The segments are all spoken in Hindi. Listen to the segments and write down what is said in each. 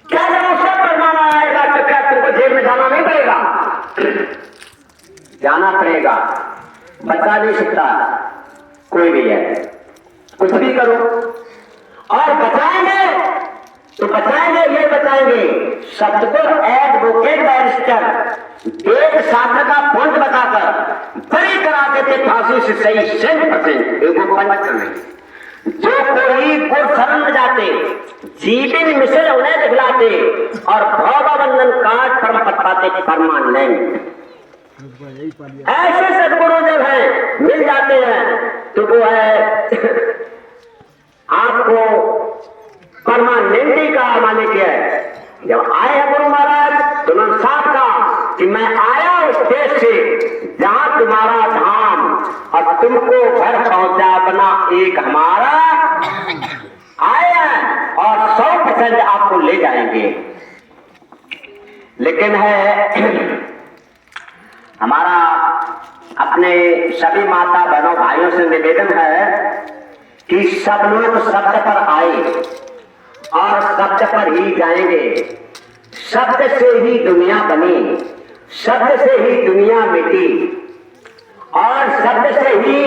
क्या जब अवसर परमाना आएगा तो क्या तुमको जेल में जाना नहीं पड़ेगा? जाना पड़ेगा, बचा नहीं सकता कोई भी है। कुछ भी करो और बचाएंगे तो बचाएंगे, ये बचाएंगे सतगुरु एडवोकेट बैरिस्टर एक छात्र का पॉइंट बताकर बड़ी करा देते फांसी से सही 100%। एगो पंडित नहीं जो कोई गुर शरण में जाते जीवन मिश्र उन्हें दिखलाते और भवबंधन काट परम पद पाते परमानेंट। ऐसे सदगुरु जब है मिल जाते हैं तो वो है आपको परमानेंटी का मालिक है। जब आए हैं गुरु महाराज तो उन्होंने साफ कहा कि मैं आया उस देश से जहां तुम्हारा धाम और तुमको घर पहुंचा बना एक हमारा आया और 100% आपको ले जाएंगे। लेकिन है हमारा अपने सभी माता बहनों भाइयों से निवेदन है कि सब लोग शब्द पर आए और शब्द पर ही जाएंगे। शब्द से ही दुनिया बनी, शब्द से ही दुनिया मिटी और शब्द से ही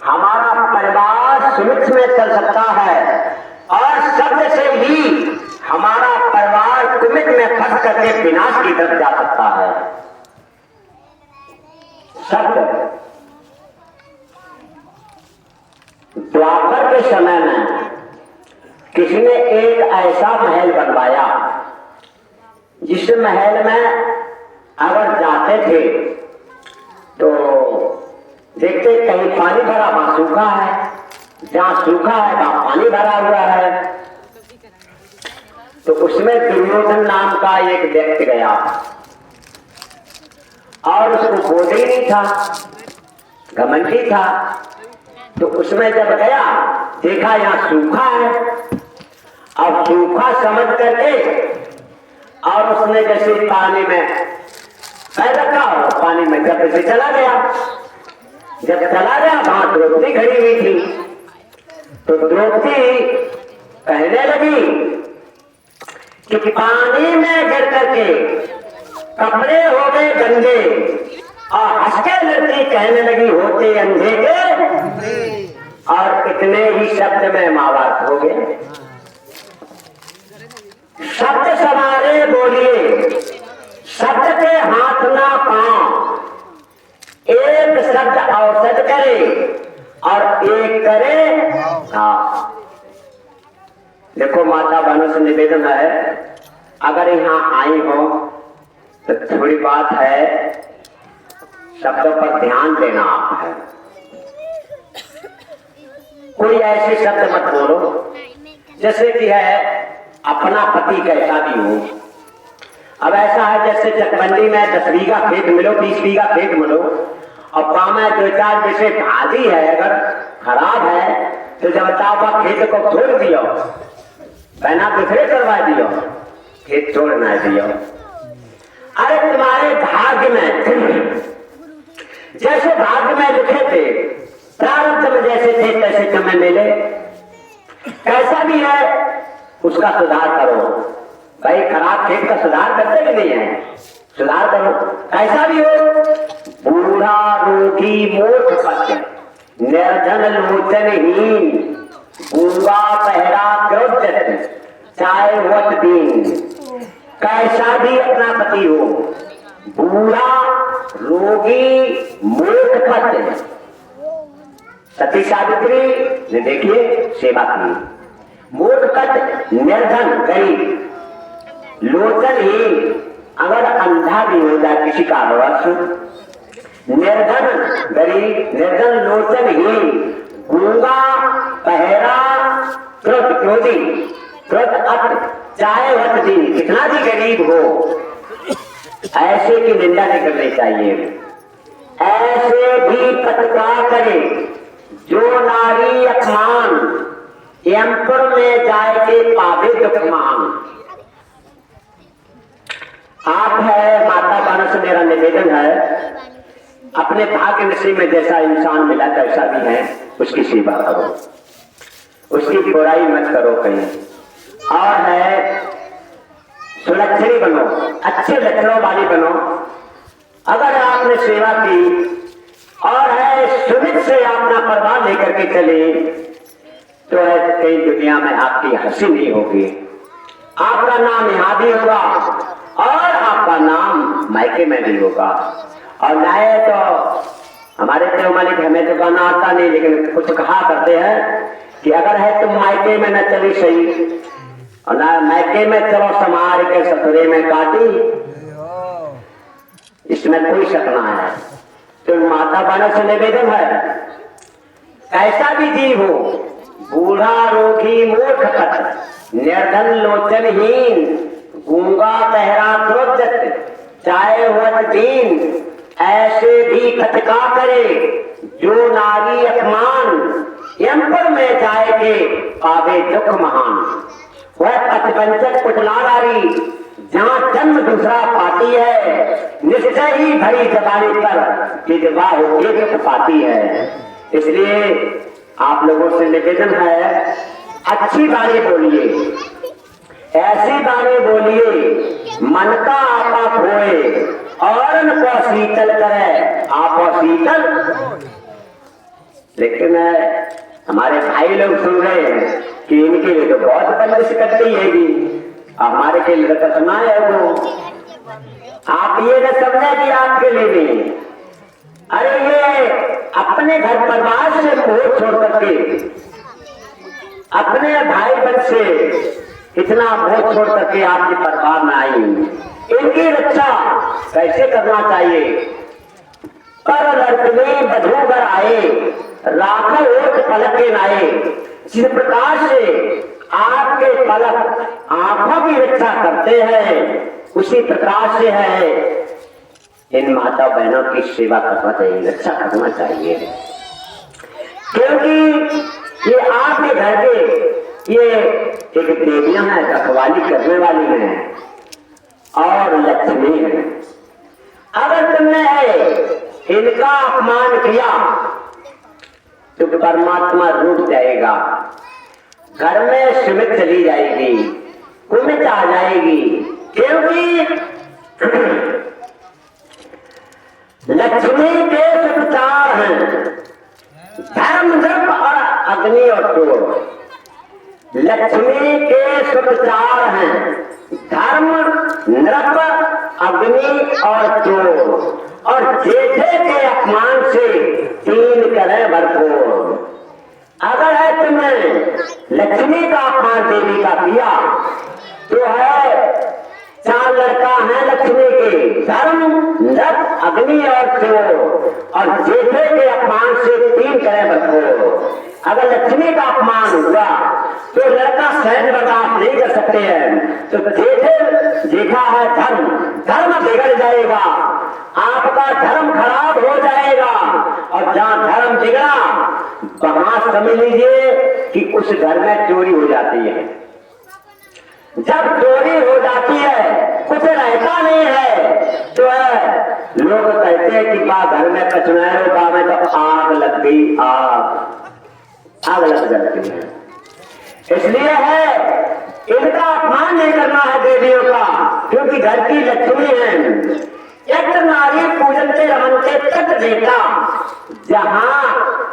हमारा परिवार सुरक्षित में चल सकता है और शब्द से ही हमारा परिवार कुमित में फंस करके विनाश की तरफ जा सकता है। शब्द द्वापर के समय में किसी ने एक ऐसा महल बनवाया जिस महल में अगर जाते थे तो देखते कहीं पानी भरा वहां सूखा है, जहां सूखा है वहां पानी भरा हुआ है। तो उसमें दुर्योधन नाम का एक व्यक्ति गया और उसको बोध ही नहीं था, घमंडी था। तो उसमें जब गया देखा यहाँ सूखा है और सूखा समझ करके और उसने जैसे पानी में पैर रखा और पानी में जब से चला गया। जब चला गया वहां द्रौपदी खड़ी हुई थी तो द्रौपदी कहने लगी कि पानी में गिर करके कपड़े हो गए गंदे और हंस के लड़की कहने लगी होते अंधे के और इतने ही शब्द में महाभारत हो गए। शब्द सवारे बोलिए, शब्द के हाथ ना पांव, एक शब्द औसत करे और एक करे हाँ। देखो माता बहनों से निवेदन है अगर यहाँ आई हो तो थोड़ी बात है शब्दों पर ध्यान देना आप है। कोई ऐसे शब्द मत बोलो जैसे कि है अपना पति कैसा भी हो। अब ऐसा है जैसे चकमंडी में 10 बीघा खेत मिलो 20 बीघा खेत मिलो और पाँव में 2-4 जैसे भाजी है अगर खराब है तो जब ताप खेत को छोड़ दियो बहना दूसरे करवा दियो, खेत छोड़ना दियो। अरे तुम्हारे भाग्य में जैसे भाग्य में लिखे थे प्रारब्ध में जैसे थे तैसे तुम्हें मिले। कैसा भी है उसका सुधार करो भाई। खराब खेत का सुधार करते भी नहीं है, सुधार करो। कैसा भी हो बूढ़ा रोगी मूर्ख पत्य निर्धन लोचनहीन गूंगा पहरा क्रोध चाहे वत दीन। कैसा भी अपना पति हो बूढ़ा रोगी मूर्ख पत्य। सती सावित्री ने देखिए सेवा की। मूर्ख पत्य निर्धन गरीब लोचनहीन अगर अंधा भी हो जाए किसी कारणवश निर्धन गरीब निर्धन लोचनहीन गूंगा पहरा क्रोधी क्रोध अट चाहे वत दिन। कितना भी गरीब हो ऐसे की निंदा नहीं करनी चाहिए। ऐसे भी पत्रकार करे जो नारी अपमान यमपुर में जाए के पावे दुखमान। आप है माता बहनों से मेरा निवेदन है अपने भाग्य नसीब में जैसा इंसान मिला कैसा भी है उसकी सेवा करो, उसकी बुराई मत करो कहीं। और है सुलक्षणी बनो, अच्छे लक्षणों वाली बनो। अगर आपने सेवा की और है सुमित से अपना परिवार लेकर के चले तो कई दुनिया में आपकी हंसी नहीं होगी, आपका नाम यहाँ भी होगा और आपका नाम मायके में भी होगा। और नाये तो हमारे देव मालिक हमें तो गाना आता नहीं, लेकिन कुछ कहा करते हैं कि अगर है तुम मायके में न चली सही और ना मायके में चलो समार के ससुरे में काटी, इसमें कोई शक ना है। तो माता बहनों से निवेदन है, कैसा भी जीव हो, बूढ़ा रोगी मूर्ख कट निर्धन लोचनहीन गूंगा बहरा क्रोधत चाहे वह दीन, ऐसे भी खटका करे जो नारी अपमान, यमपुर में जाएगे पावे दुख महान। वह पथवंचक कुटलाधारी जहाँ जन्म दूसरा पाती है, निश्चय ही भरी जबानी पर विधवा होके दुख पाती है। इसलिए आप लोगों से निवेदन है, अच्छी बाणी बोलिए, ऐसी बाणी बोलिए मन का आपा खोए और को शीतल करे आप शीतल। लेकिन हमारे भाई लोग सुन रहे हैं कि इनके लिए तो बहुत बंदिश करती है, हमारे के लिए तो सुना है वो। आप ये न समझे कि आपके लिए नहीं, अरे ये अपने घर परिवार से मोह छोड़ करके, अपने भाई बहन से इतना मोह छोड़ करके आपके परिवार में आई। इनकी रक्षा कैसे करना चाहिए? पर लड़के बधूगर आए राखो ओट पलक के नाए, जिस प्रकार से आपके पलक आंखों की रक्षा करते हैं उसी प्रकार से है इन माता बहनों की सेवा करना चाहिए, रक्षा करना चाहिए। क्योंकि ये आपके घर के ये एक देवियां हैं, रखवाली करने वाली हैं और लक्ष्मी है। अगर तुमने इनका अपमान किया तो परमात्मा रूठ जाएगा, घर में सुमित चली जाएगी, कुमित आ जाएगी। क्योंकि लक्ष्मी के सुख चार हैं, धर्म द्रव्य और अग्नि और चोर। लक्ष्मी के सुख चार हैं, धर्म नृप अग्नि और चोर, और जेठे के अपमान से तीन करें भरपूर। अगर है तुमने लक्ष्मी का अपमान देवी का किया तो है चार लड़का है लक्ष्मी के, धर्म नृप अग्नि और चोर, और जेठे के अपमान से तीन करें भरपूर। अगर लक्ष्मी का अपमान हुआ तो लड़का सहज बर्दाश्त नहीं कर सकते हैं, तो जेठा है धर्म, धर्म बिगड़ जाएगा, आपका धर्म खराब हो जाएगा। और जहाँ धर्म बिगड़ा वहां समझ लीजिए कि उस घर में चोरी हो जाती है। जब चोरी हो जाती है, कुछ रहता नहीं है, तो लोग कहते हैं कि बा घर में कचनारों का में तो आग लग गई, आग लग जाती है। इसलिए है इनका अपमान नहीं करना है देवियों का, क्योंकि घर की लक्ष्मी है। एक नारी पूजन के रमन के तट देता, जहाँ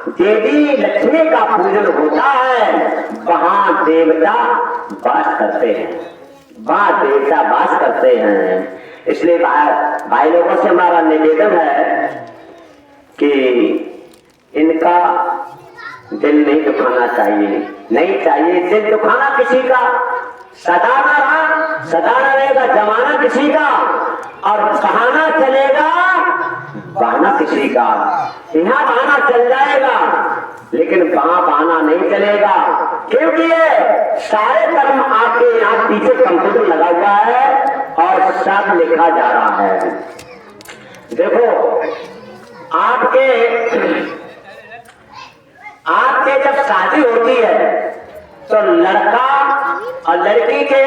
देवी लक्ष्मी का पूजन होता है वहां देवता वास करते हैं, वहां देवता वास करते हैं। इसलिए भाई लोगों से हमारा निवेदन है कि इनका दिल नहीं दुखाना चाहिए, नहीं चाहिए दिल दुखाना किसी का। सदा न रहा, सदा न रहेगा जमाना किसी का, और बहाना चलेगा बहाना किसी का। यहाँ बहाना चल जाएगा लेकिन वहां बहाना नहीं चलेगा, क्योंकि ये सारे कर्म आपके यहाँ पीछे कंप्यूटर लगा हुआ है और सब लिखा जा रहा है। देखो आपके जब शादी होती है तो लड़का और लड़की के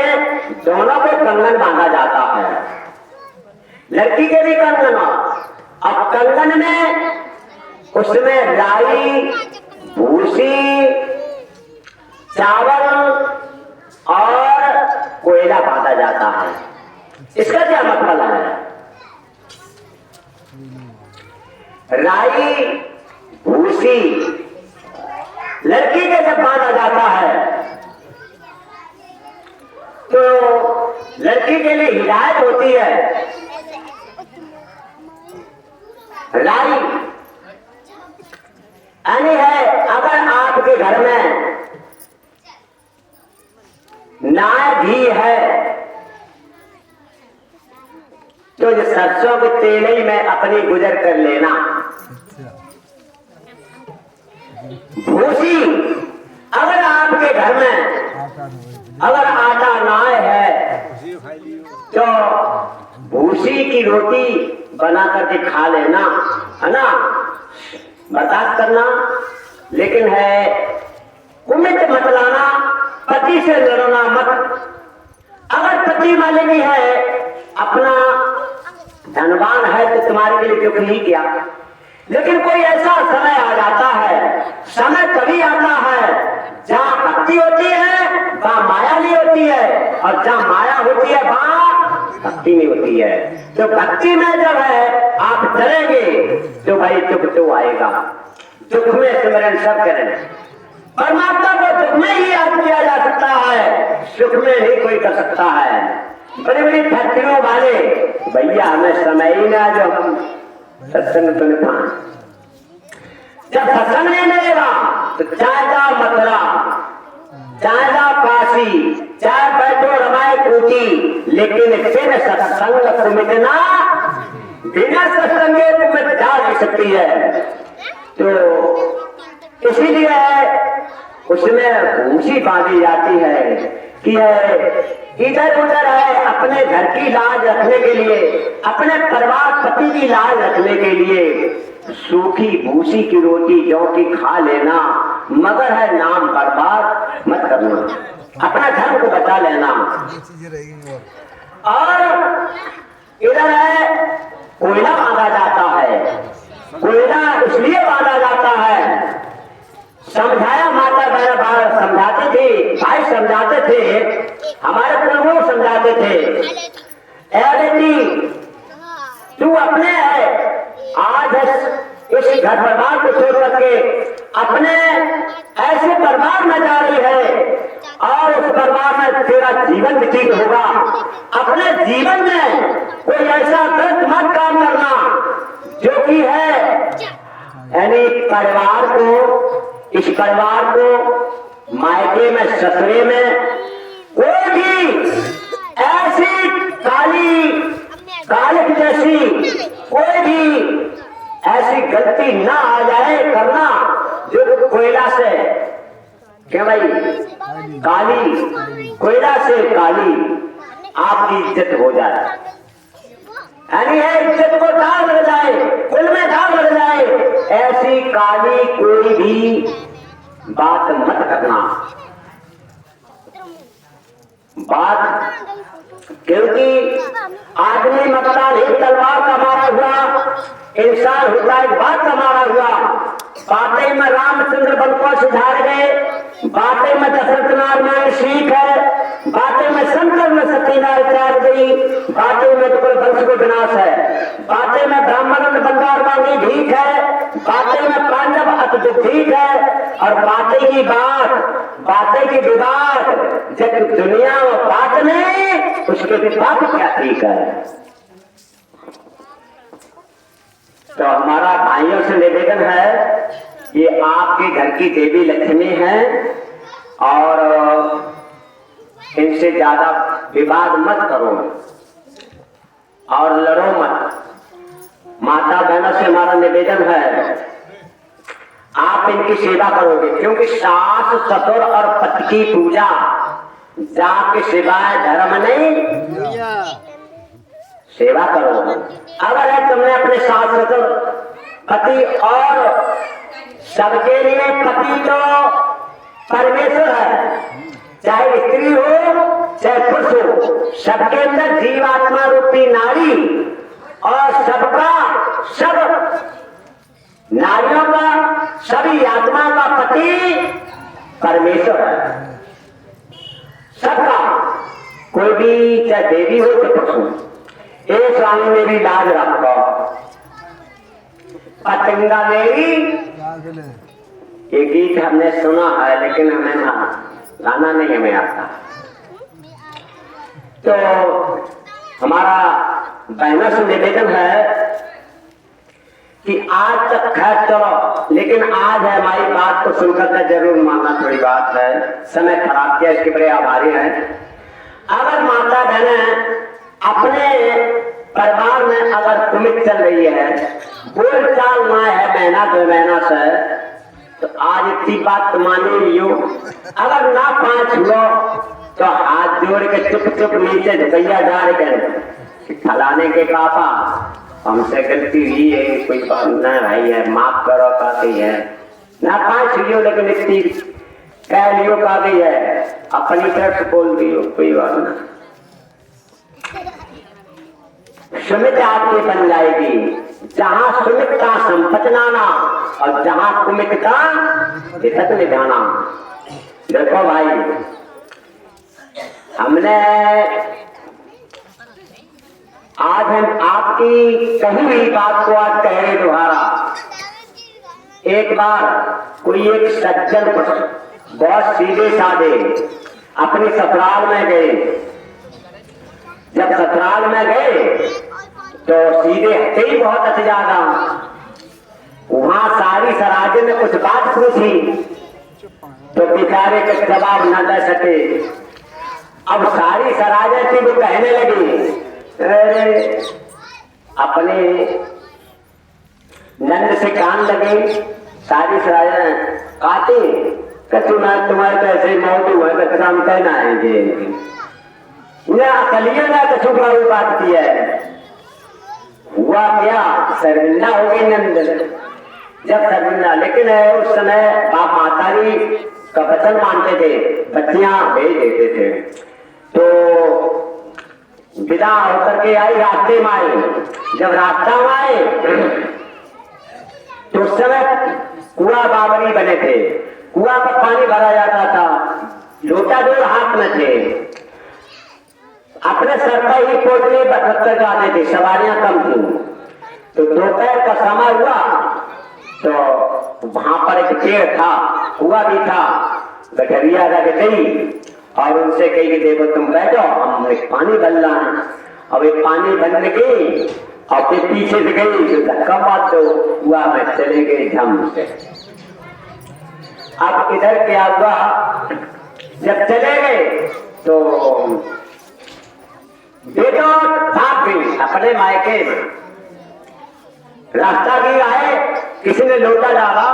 दोनों को कंगन बांधा जाता है, लड़की के भी कंगन। अब कंगन में उसमें राई, भूसी, चावल और कोयला बांधा जाता है। इसका क्या मतलब है? राई भूसी लड़की के जब बांधा जाता है तो लड़की के लिए हिदायत होती है। राई यानी है अगर आपके घर में नाय घी है तो जो सरसों के तेल ही में अपनी गुजर कर लेना। भूसी अगर आपके घर में अगर आटा नाय है तो भूसी की रोटी बना करके खा लेना, है ना, बर्दाश्त करना। लेकिन है उम्मीद मत लाना, पति से लड़ना मत। अगर पति मालिनी है अपना धनवान है तो तुम्हारे लिए जो नहीं किया, लेकिन कोई ऐसा समय आ जाता है, समय कभी आता है जहाँ भक्ति होती है वहाँ माया नहीं होती है, और जहाँ माया होती है वहाँ भक्ति नहीं होती है। तो भक्ति में जब है आप चलेंगे तो भाई दुख तो आएगा, दुख में सिमरन सब करें। परमात्मा को दुख में ही याद किया जा सकता है, सुख में नहीं कोई कर सकता है। बड़ी बड़ी फैक्ट्रियों वाले भैया हमें समय ही ना जो हम सत्संग सुन पाए। जब सत्संग नहीं मिलेगा तो चाहे जाओ मथुरा, चाहे जाओ काशी, चाहे बैठो रमाए कूटी, लेकिन बिन सत्संग को मिटना, बिना सत्संगे तो मिट जा नहीं सकती है। तो इसीलिए उसमें भूसी बांधी जाती है कि इधर उधर है अपने घर की लाज रखने के लिए, अपने परिवार पति की लाज रखने के लिए सूखी भूसी की रोटी जौ की खा लेना, मगर है नाम बर्बाद मत करना, अपना धर्म को बचा लेना। और इधर है कोयला बांधा जाता है, कोयला इसलिए बांधा जाता है, समझाया माता बहन समझाते थे, भाई समझाते थे, हमारे पूर्वज समझाते थे, बेटी तू अपने है आज इस घर परिवार को छोड़ करके अपने ऐसे परिवार में जा रही है और उस परिवार में तेरा जीवन व्यतीत होगा। अपने जीवन में कोई ऐसा गलत मत काम करना जो कि है यानी परिवार को, इस परिवार को मायके में ससुरे में कोई भी ऐसी कालिक जैसी कोई भी ऐसी गलती ना आ जाए करना जो कोयला से, क्या भाई, काली कोयला से काली आपकी इज्जत हो जाए, यानी है इज्जत को दाग लग जाए, कुल में दाग लग जाए, ऐसी काली कोई भी बात मत करना। बात क्योंकि आदमी मतदान ही तलवार का मारा हुआ इंसान होता है, बात का मारा हुआ। बातें में रामचंद्र वन को सुधार गए, बातें में दशरथ नारायण सीख है, बातें में शंकर में सत्यनारायण त्याग गई, बातें में तो वंश को विनाश है, बातें में ब्राह्मण बंगार वाली भीख है, बातें में पांडव अतिदुख है, और बातें की बातें की विवाद जब दुनिया में बात नहीं उसके विवाद क्या ठीक है। तो हमारा भाइयों से निवेदन है कि आपके घर की देवी लक्ष्मी है और इनसे ज्यादा विवाद मत करो और लड़ो मत। माता बहनों से हमारा निवेदन है आप इनकी सेवा करोगे, क्योंकि सास ससुर और पति की पूजा जाके सिवाय धर्म नहीं, सेवा करो। अगर है तुमने अपने सास ससुर पति और सबके लिए पति तो परमेश्वर है, चाहे स्त्री हो चाहे पुरुष हो, सबके अंदर जीवात्मा रूपी नारी और सबका सब नारियों का सभी आत्मा का पति परमेश्वर है सबका। कोई भी चाहे देवी हो चाहे पशु, एक स्वामी मेरी लाज रखो, पतंगा मेरी। ये गीत हमने सुना है लेकिन हमें गाना नहीं हमें आता। तो हमारा बहनों से निवेदन है कि आज तक खैर चलो, लेकिन आज है हमारी बात को सुनकर के जरूर मानना, थोड़ी बात है, समय खराब किया, इसके बड़े आभारी हैं। अगर माता बहनें अपने परिवार में अगर कुमित चल रही है, बोल चाल ना है महीना 2 महीना से, तो आज इतनी बात माने लियो। अगर ना 5 हुआ तो हाथ जोड़ के चुप चुप नीचे झुकैया जा रहे फलाने के पापा हमसे गलती हुई है, कोई बात ना भाई है, माफ करो कहती है। ना 5 हुई लेकिन इतनी कह लियो कहती है, अपनी तरफ से बोल दियो, कोई बात ना। सुमित आपकी बन जाएगी, जहां सुमितता संपत नाना और जहां कुमितता विपत निधाना। देखो भाई, हमने आज हम आपकी कही हुई बात को आज कह रहे दोबारा। एक बार कोई एक सज्जन बहुत सीधे साधे अपने ससुराल में गए। जब ससुराल में गए तो सीधे हटे ही बहुत अच्छे ज्यादा। वहां सारी सराजे ने कुछ बात पूछी तो बेचारे के जवाब न दे सके। अब सारी सराजे थी वो कहने लगी, अरे अपने नंद से कान लगे। सारी सराजे काटे तुम्हारे तो ऐसे मौजूद है, हम कहना आएंगे कलिए ना कछु बात की है। हुआ क्या, शर्मिंदा हो गई नंद। जब शर्मिंदा, लेकिन उस समय बाप मातारी का वचन मानते थे, बच्चियां भेज देते थे। तो विदा होकर के आई, रास्ते में आई। जब रास्ता में आए तो उस समय कुआ बाबरी बने थे, कुआ पर पानी भरा जाता था, लोटा 2 हाथ में थे। अपने सर पर ही पोटली 72 जाने थे, सवारियां कम थी। तो दोपहर का समय हुआ तो वहां पर एक पेड़ था, कुआ भी था। गठरिया रख गई और उनसे कही कि देखो तुम बैठो, हम एक पानी बन रहा है। अब एक पानी बनने गई और फिर पीछे से गई तो धक्का मार दो, कुआ में चले गए झम से। अब इधर क्या हुआ, जब चले गए तो बेटा भाग गई अपने मायके में। रास्ता भी आए, किसी ने लोटा डाला,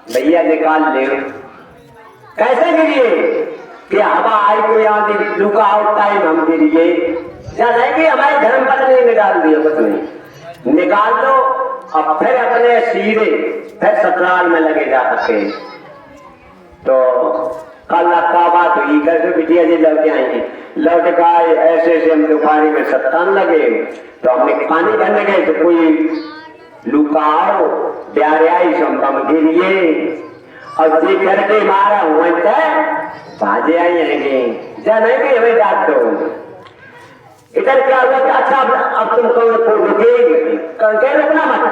भैया निकाल ले। कैसे गिरिए कि हवा आई कोई आदमी लुका आउट टाइम हम गिरिए, जानेंगे हमारे धर्म पत्नी निकाल दिए, कुछ नहीं निकाल दो। अब फिर अपने सीधे फिर ससुराल में लगे जा सके। तो कल का बात हुई, कैसे बिटिया जी लौट आएंगे, लौट गए ऐसे हम दोपहरी में सत्तान लगे। तो हमने पानी भरने गए तो कोई लुकाओ प्यारे आई संभम गिरिए और जी करके मारा हुआ बाजे आई आएंगे, जा नहीं भी हमें डांट दो। इधर क्या हुआ कि अच्छा अब तुम कौन को रुकेगी, कह रखना मत।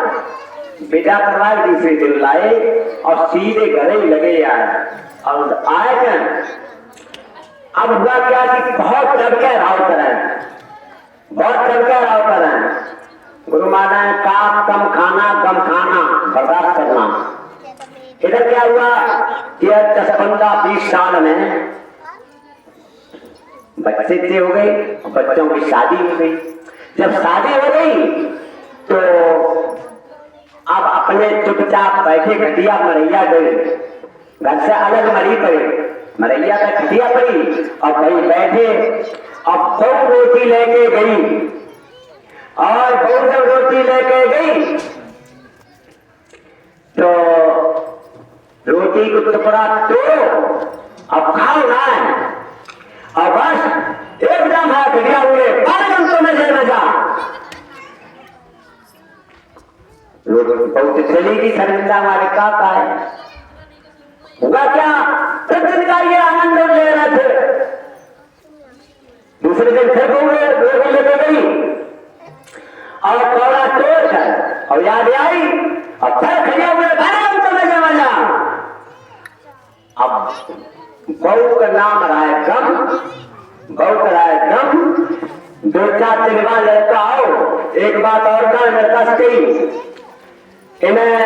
बेटा करवाए दूसरे दिन लाए और सीधे घर ही लगे यार। और आए क्या, अब हुआ क्या कि बहुत चढ़के राव करें, बहुत चढ़के राव करें। गुरु माना काम कम खाना बर्दाश्त करना। इधर क्या हुआ कि 10-15-20 साल में बच्चे थे हो गए, बच्चों की शादी हो गई। जब शादी हो गई तो अब अपने चुपचाप बैठे खटिया मरैया गए, घर से अलग मरी पड़े, मरैया का खटिया पड़ी और भाई बैठे। अब बहु रोटी लेके गई और बहु जब रोटी लेके गई तो रोटी को टुकड़ा तोड़ो अब खाओ ना, और बस एकदम हाथ गिरा हुए 12 घंटों में जेल में जा। बहुत चलेगी शर्मिंदा हमारे का है। हुआ क्या, प्रतिदिन का ये आनंद ले रहे थे। दूसरे दिन फिर लोगों लेके गई और कौड़ा तोड़ कर और याद आई और फिर खड़े हुए मजा। अब बहू का नाम रहा है गम, बहू का रहा है गम। 2-4 दिन बाद लड़का आओ, एक बात और का लड़का से कही इन्हें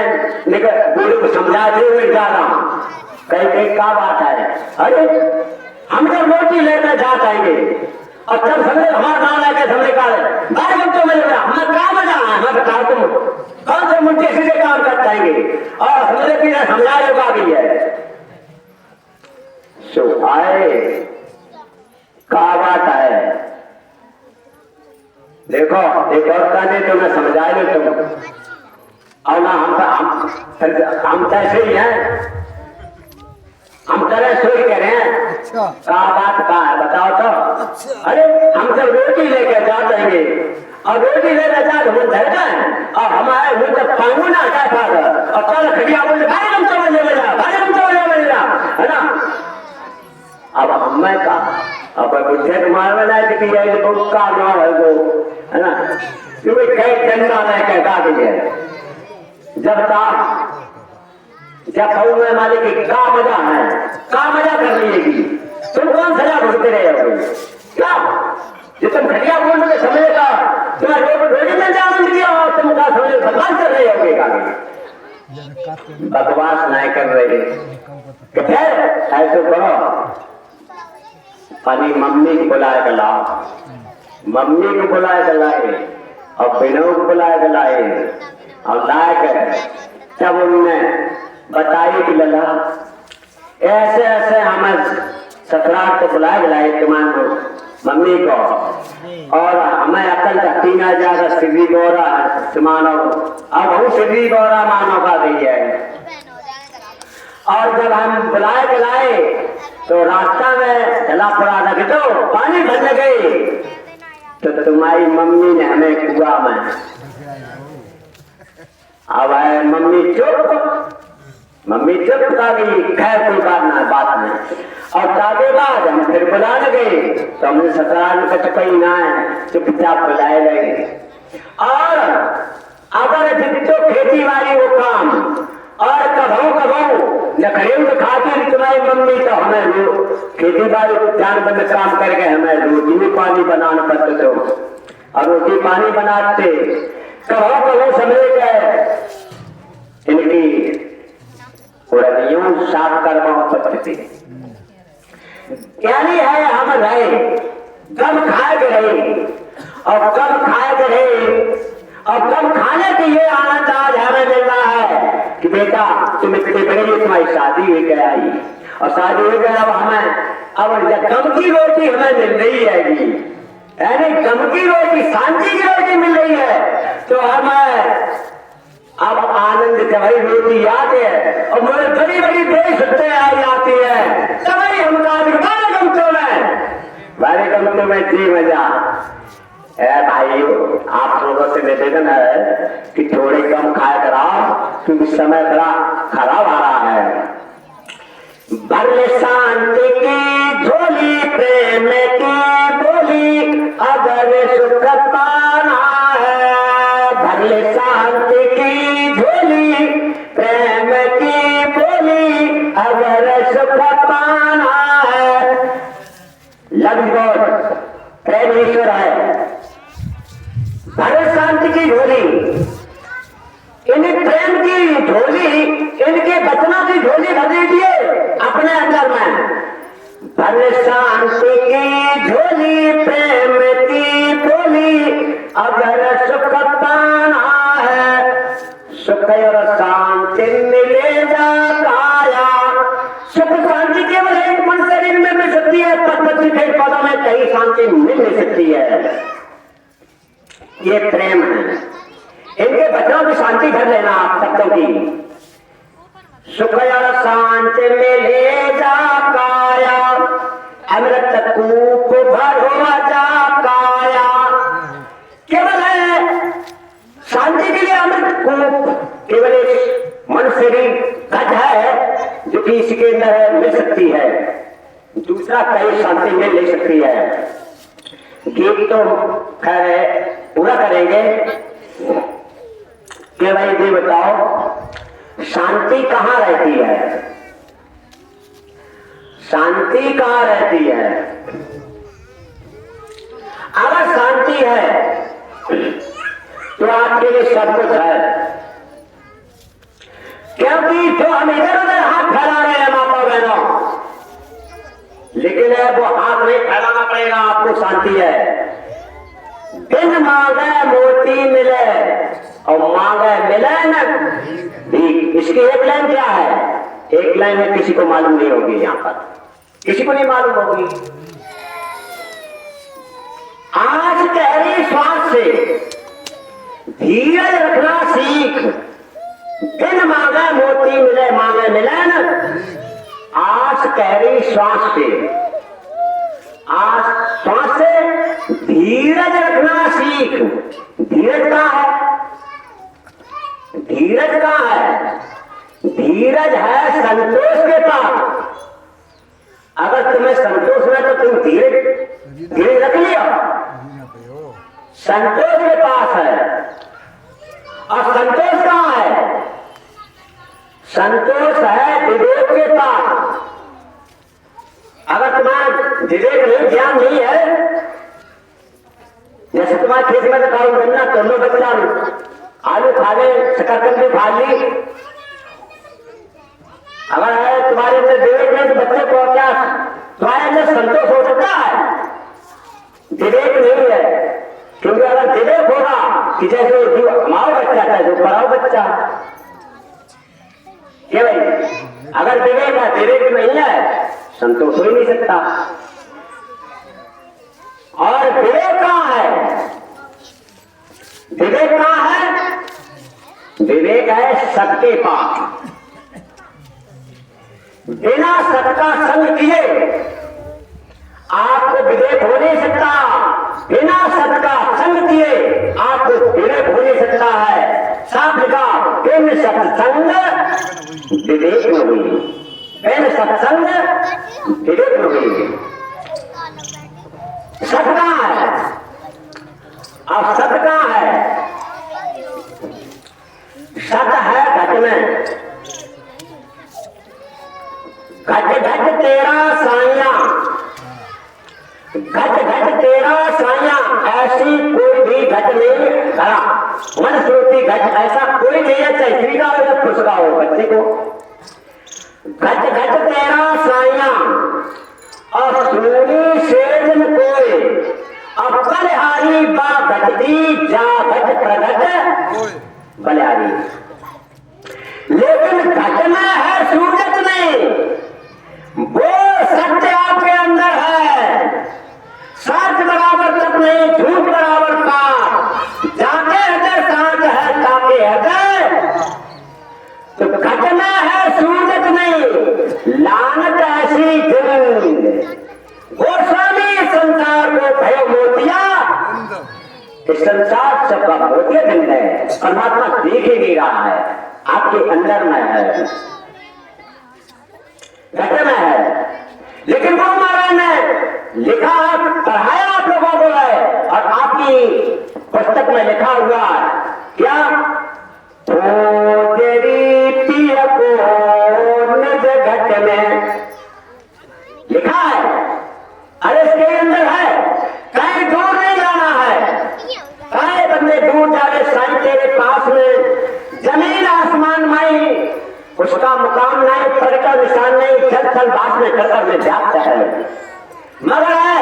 बूढ़े को समझाते हुए जा रहा हूं, कहीं क्या बात है। अरे हम जब रोटी लेकर जा पाएंगे और तब समझे हमारा नाम लेकर हमने कहा भाई हम तो मिल रहा हमें क्या मजा है, हमें बताओ तुम कौन से मुझे सीधे काम कर पाएंगे और हमने भी समझा योगा भी है। सो आए क्या बात है, देखो एक और कहने तो मैं समझा लो तुम और ना हम तो ऐसे ही हैं, हम तरह सोच कह रहे हैं। अच्छा क्या बात कहा है बताओ तो। अच्छा। अरे हम जब रोटी लेकर जाते हैं और रोटी लेकर जाते हम धरता है और हमारे मुंह तक पांगू ना क्या था और कल खड़िया बोले भाई हम तो मजे मिला, भाई हम तो मजे मिला, है ना। अब हमें कहा अब बुझे तुम्हारे में लाए कि ये बहुत का नाम है वो, है ना, क्योंकि कई चंदा लेकर गा दिए जब कहूँ मैं मालिक क्या मजा है, क्या मजा कर लीजिएगी तुम, कौन सजा भुगते रहे हो क्या, जो तुम घटिया बोल रहे समझेगा तुम्हें रोटी में आनंद दिया और तुम क्या समझे बकवास कर रहे होगे, बकवास नहीं कर रहे ऐसे करो। पानी मम्मी को बुलाए के लाओ, मम्मी को बुलाए के लाए और बहनों को बुलाए के लाए और लाए कर तब उनने बताई कि लला ऐसे ऐसे हमें ससुराल को बुलाए बुलाए तुम्हारे मम्मी को और हमें अकल शक्ति में ज्यादा सिद्धि गौरा मानो अब हम सिद्धि गौरा मानो का दी है। और जब हम बुलाए बुलाए तो रास्ता में चला पड़ा लग दो पानी भरने गई तो तुम्हारी मम्मी ने हमें कुआ में अब आए मम्मी चुप का गई, खैर कोई बात नहीं। और तागे बाद हम फिर बुलाने गए तो हमने ससुराल में कहीं ना है चुपचाप बुलाए गए। और अगर जितो खेती वाली वो काम और कभू नखरेऊ खाती तुम्हारी मम्मी तो हमें खेती बाड़ी जान बंद काम करके हमें रोटी में पानी बनाना पड़ते थे और रोटी पानी बनाते कभू समझे गए इनकी उड़नियों साफ करवा पड़ती यानी है हम रहे गम खाए रहे और गम खाए रहे और गम खाने के ये आनंद आज हमें मिल रहा है कि बेटा तुम इतने बड़े तुम्हारी शादी हो गया आई और शादी हो गया अब हमें अब गम की रोटी हमें मिल रही है यानी गम की रोटी शांति की रोटी मिल रही है तो हमें अब आनंद जब रोटी याद है और मुझे बड़ी बड़ी बेसुधे आई आती है तभी हम बारे गमतों में जी मजा है। भाई आप लोगों से निवेदन है कि थोड़ी कम खाया कराओ क्योंकि समय बड़ा खराब आ रहा है। बल शांति की झोली प्रेम की बोली अगर सुख पाना है, भले शांति की झोली प्रेम की बोली अगर सुख पाना है। लगभग प्रेम ईश्वर है, भले शांति की झोली इन्हीं प्रेम की झोली इनके बचनों की झोली भर दीजिए अपने अंदर में। भले शांति की झोली प्रेम की बोली अगर सुख पाना है, सुख और शांति मिले जा काया। सुख शांति केवल एक मन शरीर में मिल सकती है, पत्ती के पदों में कहीं शांति मिल नहीं सकती है। ये प्रेम है, इनके बच्चों की शांति भर लेना आप सबको की। सुख और शांति मिले जा काया, अमृत कूप भरो जा काया। केवल है शांति के लिए अमृत कूप केवल एक मन शरीर घट है जो कि इसके अंदर मिल सकती है, दूसरा कहीं शांति मिल नहीं सकती है। एक तो खैर पूरा करेंगे कि भाई ये बताओ शांति कहाँ रहती है? शांति कहाँ रहती है? अगर शांति है तो आपके लिए सब कुछ है, क्योंकि जो हम इधर उधर हाथ फैला रहे हैं माता बहनों, लेकिन वो हाथ नहीं फैलाना पड़ेगा, आपको शांति है। बिन मांगे मोती मिले और मांगे मिले न भीख। इसकी एक लाइन क्या है? एक लाइन है, किसी को मालूम नहीं होगी, यहां पर किसी को नहीं मालूम होगी। आज गहरी श्वास से धीरज रखना सीख। बिन मांगे मोती मिले, मांगे मिले न। आज गहरी श्वास से, आज श्वास से धीरज रखना सीख। धीरज कहाँ है? धीरज कहाँ है? धीरज है संतोष के पास। अगर तुम्हें संतोष है तो तुम धीरज रख लिया, संतोष के पास है। और संतोष कहाँ है? संतोष है विवेक के पास। अगर तुम्हारा विवेक नहीं, ज्ञान नहीं है, जैसे तुम्हारे खेत में दिखाऊं गन्ना तो लो बच्चा आलू खा ले, शकरकंद खा ली। अगर है तुम्हारे अंदर विवेक नहीं तो बच्चे को क्या तुम्हारे अंदर संतोष हो सकता है? विवेक नहीं है। क्योंकि अगर विवेक होगा कि जैसे जो हमारा बच्चा है जो पढ़ाओ बच्चा, क्या भाई? अगर विवेक है, विवेक नहीं है, संतोष हो ही नहीं सकता। और विवेक कहाँ है? विवेक कहाँ है? विवेक है सबके पास। बिना सबका संग किए आपको विवेक हो नहीं सकता। बिना सबका संग किए आपको विवेक हो नहीं सकता है। साफ लिखा, बिन सत्संग विवेक न हुई। बिन सत्संग विवेक न हुई। सत कहाँ है? अब सत कहाँ है? सत है घट में। घट घट तेरा साइया, घट घट तेरा साइया, ऐसी कोई भी घट नहीं खड़ा। मन श्रुति घट ऐसा कोई नहीं है, चाहे स्त्री का हो या पुरुष का हो, बच्चे को। घट घट तेरा साइया और सुनी सेजन कोई, अब बलिहारी बा घटती जा घट प्रगट बलिहारी। लेकिन घट में है, सूरत नहीं। वो सत्य आपके अंदर है। सच बराबर तक नहीं, झूठ बराबर का। जाके हृदय साँच है, ताके हृदय। तो घट में है, सूरत नहीं। लानत ऐसी जिंद गोस्वामी संसार को भयो मोतिया। इस संसार सबका मोतिया जिंद है। परमात्मा देख ही नहीं रहा है, आपके अंदर में है, घट में है। लेकिन गुरु महाराज ने लिखा, पढ़ाया आप लोगों को है, और आपकी पुस्तक में लिखा हुआ है क्या? तेरी पिया को निज घट में लिखा है। अरे इसके अंदर है, कहीं दूर नहीं जाना है। कहीं बंदे दूर जा रहे, साईं तेरे पास में जमीन आसमान में उसका मुकाम नहीं, पद का निशान नहीं, जल थल बास में कर में व्याप्त है। मगर है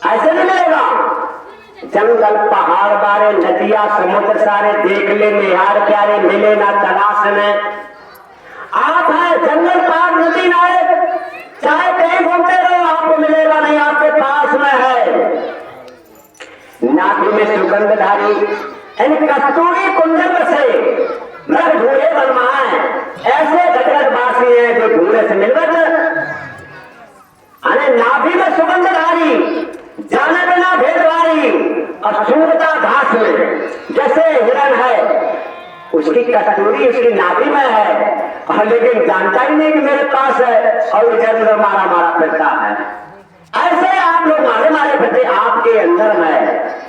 ऐसे नहीं मिलेगा। जंगल पहाड़ बारे, नदियां समुद्र सारे, देख ले निहार प्यारे, मिले ना तलाश में। आप है जंगल पहाड़ नदी नाले, चाहे कहीं घूमते रहो आपको मिलेगा नहीं, आपके पास में है। नाभि में सुगंधधारी इन कस्तूरी कुंडल से मृग ढूंढे बनवाए, ऐसे घटघट बासी है जो ढूंढे से मिलवत। अरे नाभि में सुगंधधारी, जाने बिना भेदवारी, और सूंघता घास में। जैसे हिरण है, उसकी कस्तूरी उसकी नाभि में है, और लेकिन जानता ही नहीं कि मेरे पास है, और इधर उधर मारा मारा फिरता है। ऐसे आप लोग मारे मारे फिरते, आपके अंदर में